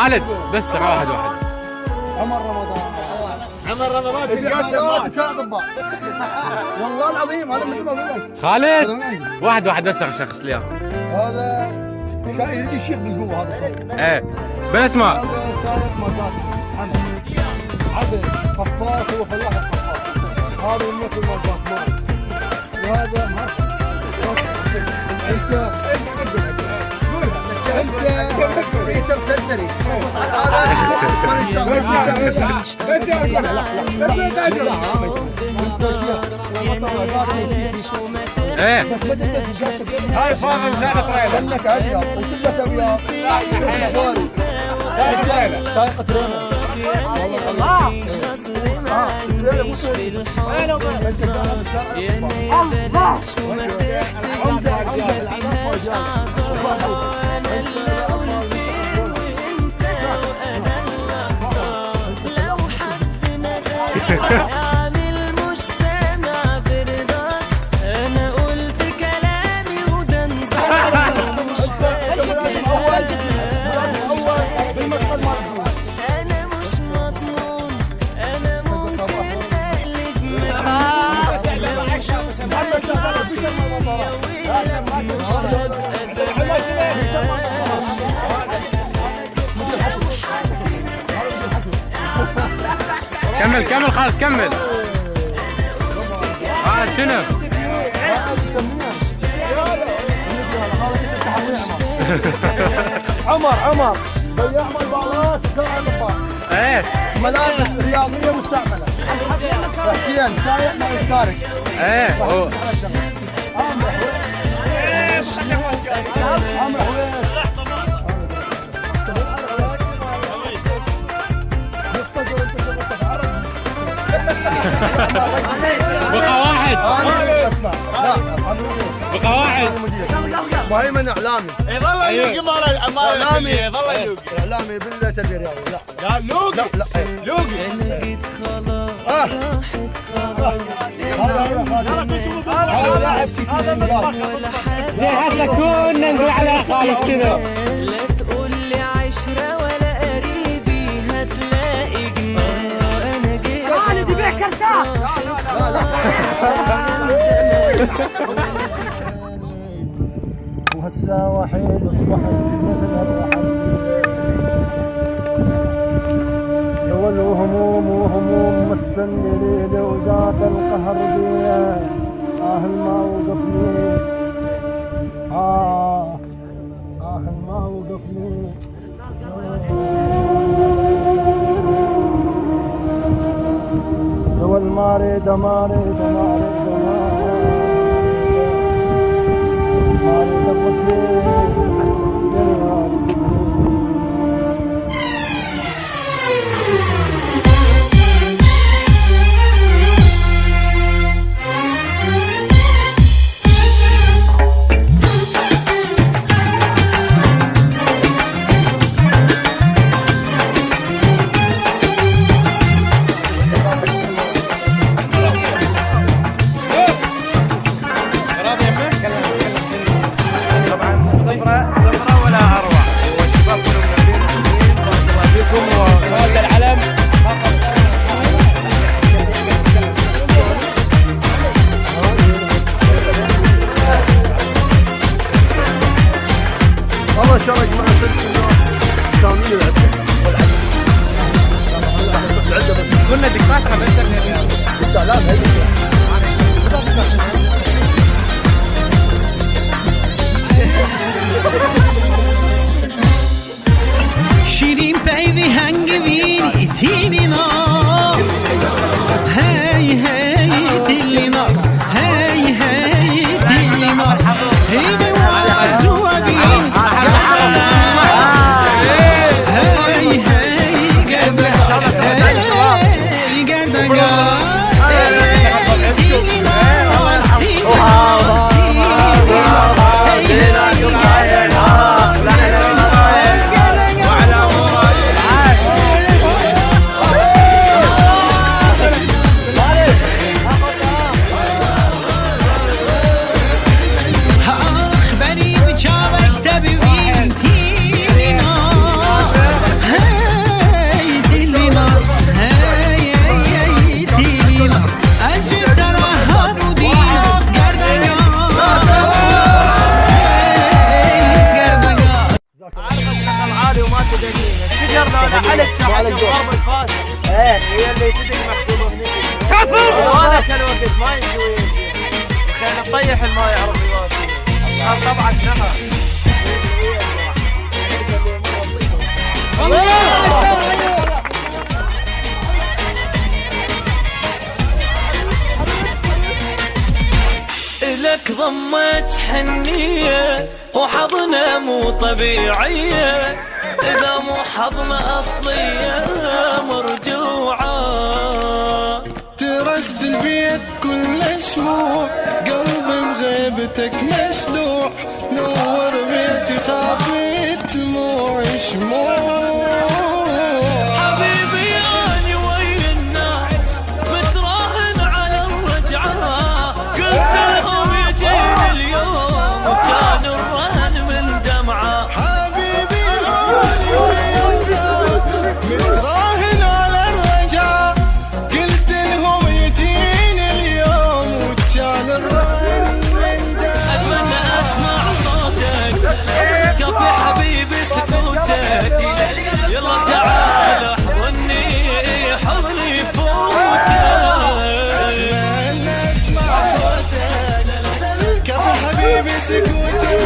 خالد بس واحد. عمر رمضان في اطباء والله العظيم هذا مثل ما اقول لك. خالد واحد بس عشان شخص لي هذا يريد الشيخ بالقوه هذا صوت. ايه بالاسماء. هذا سائق مطار عدل خفاف هو فلاح الخفاف. هذا يمثل الباطمان وهذا انت بيتر سنتري. ايه هاي فاهم زين لك ابيض وكله ابيض. سائق ترينر عامل مش سامع برضاك. انا قلت كلامي وده نزار مش انا مش مضمون. انا ممكن اقلب مكان لو شفت كمل خالد كمل. شنو؟ عمر بياع البالات وكان ايه ملابس رياضيه مستعمله. تحكيا سايق ما يشارك. ايه بقى واحد. مهيمن اعلامي. يظل يوقي مال اعلامي يظل يوقي اعلامي بالتربيه الرياضيه. لا لوقي لوقي. انا جيت خلاص راحت زي هسه كنا نقول على خالد كذا. لا تقول لي عشرة ولا قريبي هتلاقي جنان. انا جيت خالد يبيع كرتون. وهسه وحيد اصبحت مثل الرحل. وهموم مسني ليلي وزاد القهر بيا. ما وقفني ما وقفني. يا المارد شارك مع كامل قلنا دكاتره بس الاعلام شيرين بيبي هنگی وینی تیلی ناز. هی تیلی ناز. هی تیلی ناز. هی به وازو بینی ذاك الوقت ما يسوي خلينا نطيح الماء يعرف يواسي طبعا نهر لك ضمت حنية وحضنة مو طبيعية، إذا مو حضنة أصلية مرجوعة. ترست البيت كل شموع، قلبي بغيبتك مشلوع، نور بيتي خافي دموع شموع. حبيبي أنا ويا الناس متراهن على الرجعة، قلت لهم يجيني اليوم وكان الرهن من دمعة. حبيبي أنا ويا الناس متراهن على الرجعة، قلت لهم يجيني اليوم وكان الرهن من دمعة. أتمنى أسمع صوتك كفي حبيبي سكوتك، يلا تعال احضني حضني فوتك. أتمنى أسمع صوتك كفي حبيبي سكوتك.